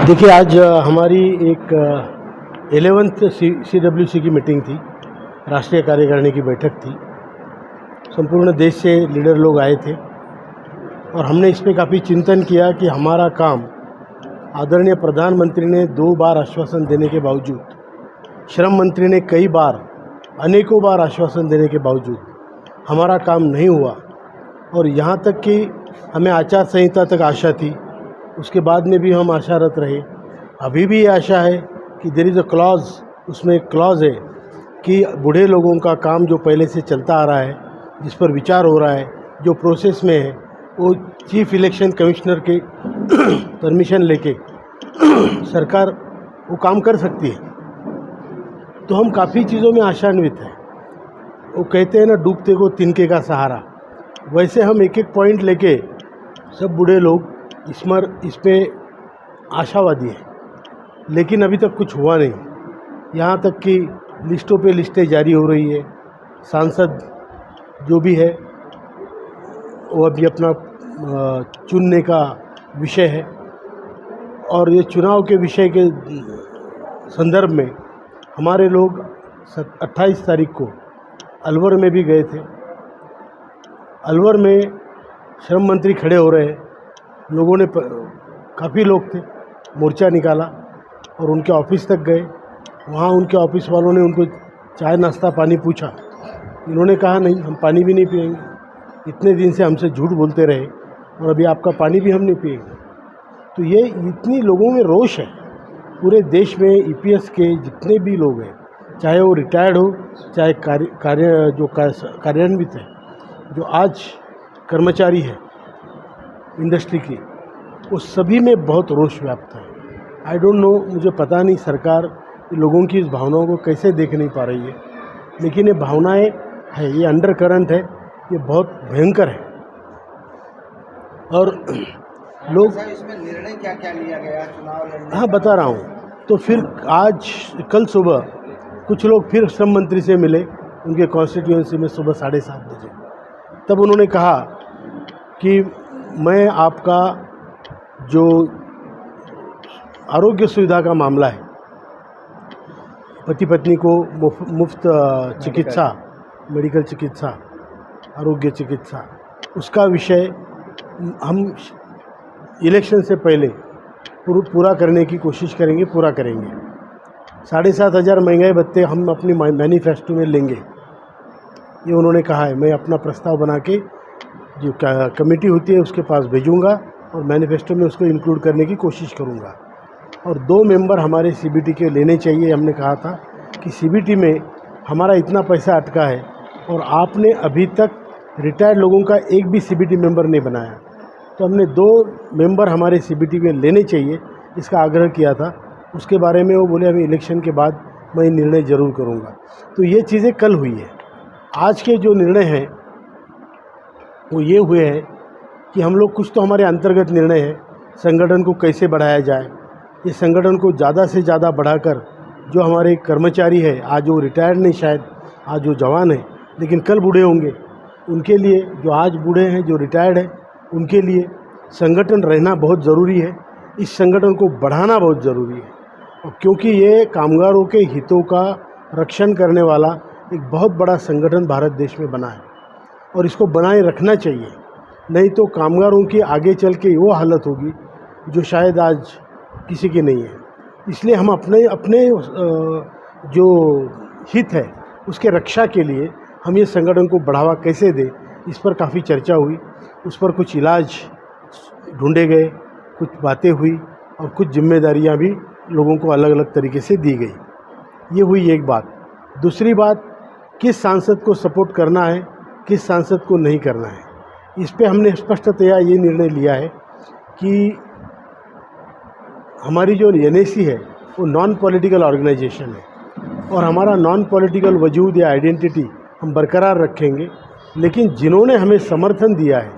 देखिए आज हमारी एक 11th CWC की मीटिंग थी, राष्ट्रीय कार्यकारिणी की बैठक थी। संपूर्ण देश से लीडर लोग आए थे और हमने इस पे काफ़ी चिंतन किया कि हमारा काम आदरणीय प्रधानमंत्री ने 2 बार आश्वासन देने के बावजूद, श्रम मंत्री ने कई बार अनेकों बार आश्वासन देने के बावजूद हमारा काम नहीं हुआ। और यहाँ तक कि हमें आचार संहिता तक आशा थी, उसके बाद में भी हम आशारत रहे। अभी भी ये आशा है कि देयर इज़ अ क्लॉज, उसमें एक क्लॉज है कि बूढ़े लोगों का काम जो पहले से चलता आ रहा है, जिस पर विचार हो रहा है, जो प्रोसेस में है, वो चीफ इलेक्शन कमिश्नर के परमिशन लेके सरकार वो काम कर सकती है। तो हम काफ़ी चीज़ों में आशान्वित हैं। वो कहते हैं ना, डूबते को तिनके का सहारा, वैसे हम एक एक पॉइंट लेके सब बूढ़े लोग इस पे आशावादी हैं, लेकिन अभी तक कुछ हुआ नहीं। यहाँ तक कि लिस्टों पे लिस्टें जारी हो रही है। सांसद जो भी है वो अभी अपना चुनने का विषय है, और ये चुनाव के विषय के संदर्भ में हमारे लोग 28 तारीख को अलवर में भी गए थे। अलवर में श्रम मंत्री खड़े हो रहे हैं, लोगों ने काफ़ी लोग थे, मोर्चा निकाला और उनके ऑफिस तक गए। वहाँ उनके ऑफिस वालों ने उनको चाय नाश्ता पानी पूछा। इन्होंने कहा नहीं, हम पानी भी नहीं पिएंगे। इतने दिन से हमसे झूठ बोलते रहे और अभी आपका पानी भी हम नहीं पिएंगे। तो ये इतनी लोगों में रोष है पूरे देश में। EPS के जितने भी लोग हैं, चाहे वो रिटायर्ड हो, चाहे कार्यान्वित है, जो आज कर्मचारी है इंडस्ट्री की, वो सभी में बहुत रोष व्याप्त है। आई डोंट नो, मुझे पता नहीं सरकार लोगों की इस भावनाओं को कैसे देख नहीं पा रही है, लेकिन ये भावनाएं है, ये अंडर करंट है, ये बहुत भयंकर है। और लोग इसमें निर्णय क्या क्या लिया गया चुनाव लड़ने? हाँ, बता रहा हूँ। तो फिर कल सुबह कुछ लोग फिर श्रम मंत्री से मिले उनके कॉन्स्टिट्यूएंसी में सुबह 7:30 बजे। तब उन्होंने कहा कि मैं आपका जो आरोग्य सुविधा का मामला है, पति पत्नी को मुफ्त चिकित्सा, मेडिकल चिकित्सा, आरोग्य चिकित्सा, उसका विषय हम इलेक्शन से पहले पूरा करने की कोशिश करेंगे, पूरा करेंगे। 7,500 महंगाई भत्ते हम अपनी मैनिफेस्टो में लेंगे, ये उन्होंने कहा है। मैं अपना प्रस्ताव बना के जो कमेटी होती है उसके पास भेजूंगा और मैनिफेस्टो में उसको इंक्लूड करने की कोशिश करूंगा। और 2 मेंबर हमारे CBT के लेने चाहिए। हमने कहा था कि CBT में हमारा इतना पैसा अटका है और आपने अभी तक रिटायर्ड लोगों का एक भी CBT मेंबर नहीं बनाया, तो हमने 2 मेंबर हमारे CBT में लेने चाहिए, इसका आग्रह किया था। उसके बारे में वो बोले अभी इलेक्शन के बाद मैं निर्णय ज़रूर करूँगा। तो ये चीज़ें कल हुई है। आज के जो निर्णय हैं वो ये हुए हैं कि हम लोग, कुछ तो हमारे अंतर्गत निर्णय है, संगठन को कैसे बढ़ाया जाए। ये संगठन को ज़्यादा से ज़्यादा बढ़ाकर जो हमारे कर्मचारी है, आज वो रिटायर्ड नहीं, शायद आज जो जवान है लेकिन कल बूढ़े होंगे, उनके लिए, जो आज बूढ़े हैं, जो रिटायर्ड है, उनके लिए संगठन रहना बहुत ज़रूरी है। इस संगठन को बढ़ाना बहुत ज़रूरी है, और क्योंकि ये कामगारों के हितों का रक्षण करने वाला एक बहुत बड़ा संगठन भारत देश में बना है और इसको बनाए रखना चाहिए। नहीं तो कामगारों की आगे चल के वो हालत होगी जो शायद आज किसी की नहीं है। इसलिए हम अपने जो हित है उसके रक्षा के लिए हम ये संगठन को बढ़ावा कैसे दें, इस पर काफ़ी चर्चा हुई। उस पर कुछ इलाज ढूंढे गए, कुछ बातें हुई और कुछ जिम्मेदारियां भी लोगों को अलग अलग तरीके से दी गई। ये हुई एक बात। दूसरी बात, किस सांसद को सपोर्ट करना है, किस सांसद को नहीं करना है, इस पे हमने स्पष्टतया ये निर्णय लिया है कि हमारी जो NAC है वो नॉन पॉलिटिकल ऑर्गेनाइजेशन है और हमारा नॉन पॉलिटिकल वजूद या आइडेंटिटी हम बरकरार रखेंगे। लेकिन जिन्होंने हमें समर्थन दिया है,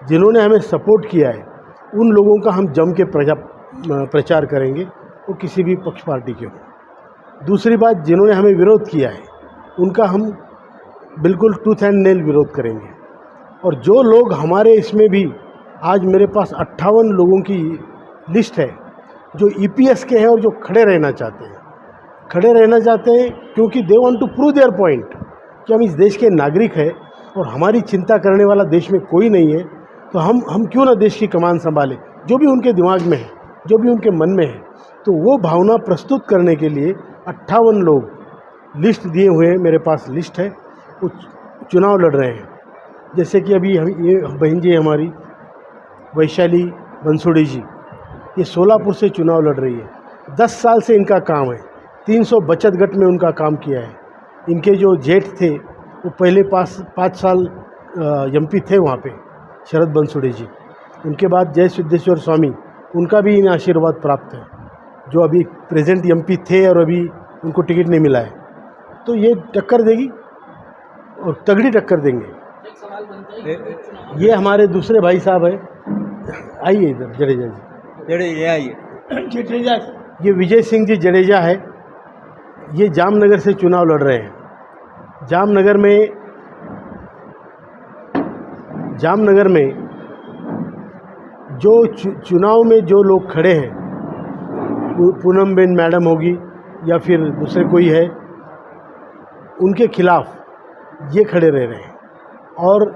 जिन्होंने हमें सपोर्ट किया है, उन लोगों का हम जम के प्रचार करेंगे, वो किसी भी पक्ष पार्टी के हो। दूसरी बात, जिन्होंने हमें विरोध किया है उनका हम बिल्कुल टूथ एंड नेल विरोध करेंगे। और जो लोग हमारे इसमें भी, आज मेरे पास 58 लोगों की लिस्ट है जो ईपीएस के हैं और जो खड़े रहना चाहते हैं क्योंकि they want to prove their point कि हम इस देश के नागरिक हैं और हमारी चिंता करने वाला देश में कोई नहीं है, तो हम क्यों ना देश की कमान संभालें, जो भी उनके दिमाग में है, जो भी उनके मन में है। तो वो भावना प्रस्तुत करने के लिए 58 लोग लिस्ट दिए हुए हैं, मेरे पास लिस्ट है, वो चुनाव लड़ रहे हैं। जैसे कि अभी ये बहन जी हमारी वैशाली बंसोड़ी जी, ये सोलापुर से चुनाव लड़ रही है। 10 साल से इनका काम है, 300 बचत गट में उनका काम किया है। इनके जो जेठ थे वो पहले 5 साल एमपी थे वहाँ पे, शरद बंसोड़ी जी। उनके बाद जय सिद्धेश्वर स्वामी, उनका भी इन्हें आशीर्वाद प्राप्त है, जो अभी प्रेजेंट एमपी थे और अभी उनको टिकट नहीं मिला है। तो ये टक्कर देगी और तगड़ी टक्कर देंगे। ये हमारे दूसरे भाई साहब है, आइए इधर, जडेजा जी। ये विजय सिंह जी जडेजा है, ये जामनगर से चुनाव लड़ रहे हैं। जामनगर में जो चुनाव में जो लोग खड़े हैं, पूनम बेन मैडम होगी या फिर दूसरे कोई है, उनके खिलाफ ये खड़े रह रहे हैं और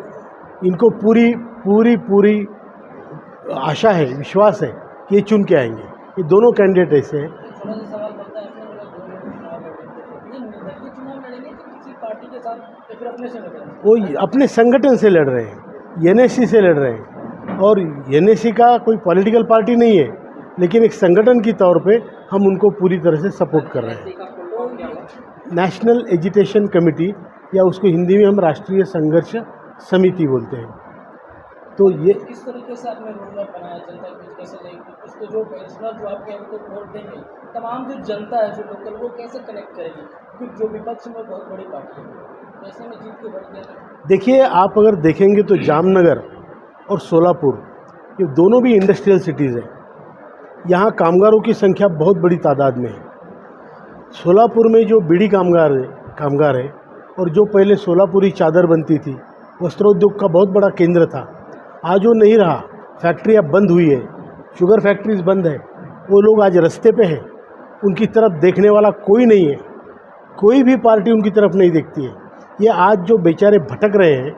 इनको पूरी आशा है, विश्वास है कि ये चुन के आएंगे। ये दोनों कैंडिडेट ऐसे हैं। वो अपने संगठन से लड़ रहे हैं, एनएससी से लड़ रहे हैं, और एनएससी का कोई पॉलिटिकल पार्टी नहीं है, लेकिन एक संगठन की तौर पे हम उनको पूरी तरह से सपोर्ट कर रहे हैं। नेशनल एजिटेशन कमेटी, या उसको हिंदी में हम राष्ट्रीय संघर्ष समिति बोलते हैं। तो ये किस तरीके से आपने रोड मैप बनाया जनता के कैसे लेंगे उसको, जो पेंशनर जो आपके उनको वोट देंगे, तमाम जो जनता है जो लोकल, वो कैसे कनेक्ट करेगी, क्योंकि जो विपक्ष में बहुत बड़ी पार्टी है, ऐसे में जीत के बढ़ गया। देखिए, आप अगर देखेंगे तो जामनगर और सोलापुर, ये दोनों भी इंडस्ट्रियल सिटीज़ हैं। यहाँ कामगारों की संख्या बहुत बड़ी तादाद में है। सोलापुर में जो बीड़ी कामगार है, और जो पहले सोलापुरी चादर बनती थी, वस्त्रोद्योग का बहुत बड़ा केंद्र था, आज वो नहीं रहा। फैक्ट्रियाँ बंद हुई है, शुगर फैक्ट्रीज बंद है, वो लोग आज रास्ते पे हैं। उनकी तरफ देखने वाला कोई नहीं है, कोई भी पार्टी उनकी तरफ नहीं देखती है। ये आज जो बेचारे भटक रहे हैं,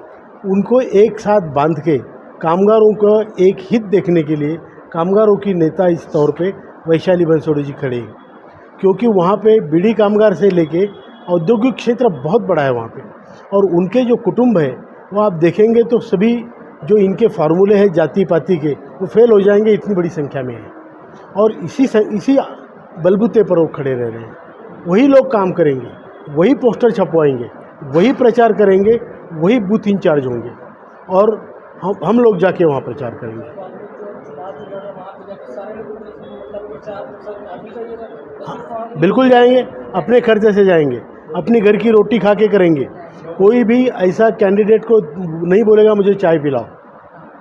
उनको एक साथ बांध के कामगारों का एक हित देखने के लिए कामगारों की नेता इस तौर पे वैशाली बंसोड़ी जी खड़े हैं, क्योंकि वहाँ पे बीड़ी कामगार से लेके औद्योगिक क्षेत्र बहुत बड़ा है वहाँ पे, और उनके जो कुटुंब है वो आप देखेंगे तो सभी जो इनके फार्मूले हैं जाति पाति के, वो फेल हो जाएंगे, इतनी बड़ी संख्या में है। और इसी बलबूते पर वो खड़े रह रहे हैं। वही लोग काम करेंगे, वही पोस्टर छपवाएंगे, वही प्रचार करेंगे, वही बूथ इंचार्ज होंगे, और हम लोग जाके वहाँ प्रचार करेंगे। हाँ, बिल्कुल जाएंगे, अपने खर्चे से जाएंगे, अपनी घर की रोटी खा के करेंगे। कोई भी ऐसा कैंडिडेट को नहीं बोलेगा मुझे चाय पिलाओ,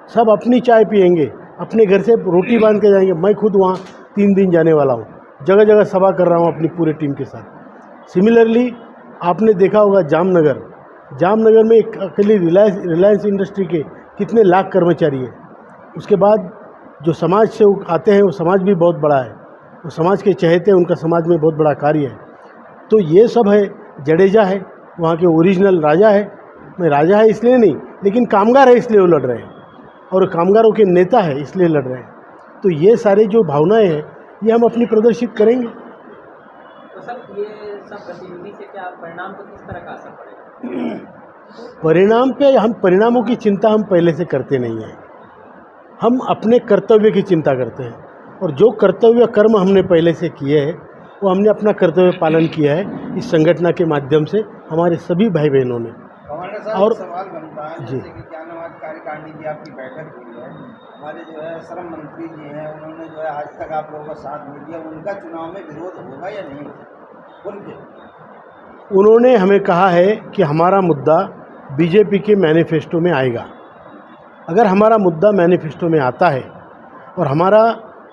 सब अपनी चाय पिएंगे, अपने घर से रोटी बांध के जाएंगे। मैं खुद वहाँ 3 दिन जाने वाला हूँ, जगह जगह सभा कर रहा हूँ अपनी पूरे टीम के साथ। सिमिलरली आपने देखा होगा जामनगर में एक अकेली रिलायंस इंडस्ट्री के कितने लाख कर्मचारी हैं। उसके बाद जो समाज से आते हैं, वो समाज भी बहुत बड़ा है, वो समाज के चहेते हैं, उनका समाज में बहुत बड़ा कार्य है। तो ये सब है। जडेजा है वहाँ के ओरिजिनल राजा है, मैं राजा है इसलिए नहीं, लेकिन कामगार है इसलिए वो लड़ रहे हैं, और कामगारों के नेता है इसलिए लड़ रहे हैं। तो ये सारे जो भावनाएं हैं, ये हम अपनी प्रदर्शित करेंगे। तो सर, ये सब गतिविधि से क्या परिणाम को किस तरह का असर पड़ेगा? परिणाम पे हम परिणामों की चिंता हम पहले से करते नहीं हैं, हम अपने कर्तव्य की चिंता करते हैं, और जो कर्तव्य कर्म हमने पहले से किए हैं, वो हमने अपना कर्तव्य पालन किया है इस संगठन के माध्यम से, हमारे सभी भाई बहनों ने। और सवाल बनता है, जैसे कि क्या नाम, आज कार्यकारिणी की आपकी बैठक हुई है, हमारे जो है श्रम मंत्री जी हैं, उन्होंने जो है आज तक आप लोगों का साथ नहीं दिया, उनका चुनाव में विरोध होगा या नहीं? उन्होंने हमें कहा है कि हमारा मुद्दा बीजेपी के मैनिफेस्टो में आएगा। अगर हमारा मुद्दा मैनिफेस्टो में आता है, और हमारा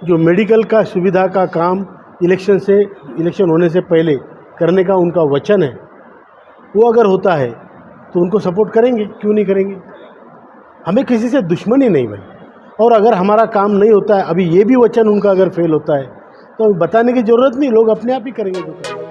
जो मेडिकल का सुविधा का काम इलेक्शन होने से पहले करने का उनका वचन है, वो अगर होता है तो उनको सपोर्ट करेंगे, क्यों नहीं करेंगे। हमें किसी से दुश्मनी नहीं भाई। और अगर हमारा काम नहीं होता है, अभी ये भी वचन उनका अगर फेल होता है, तो बताने की ज़रूरत नहीं, लोग अपने आप ही करेंगे जो करेंगे।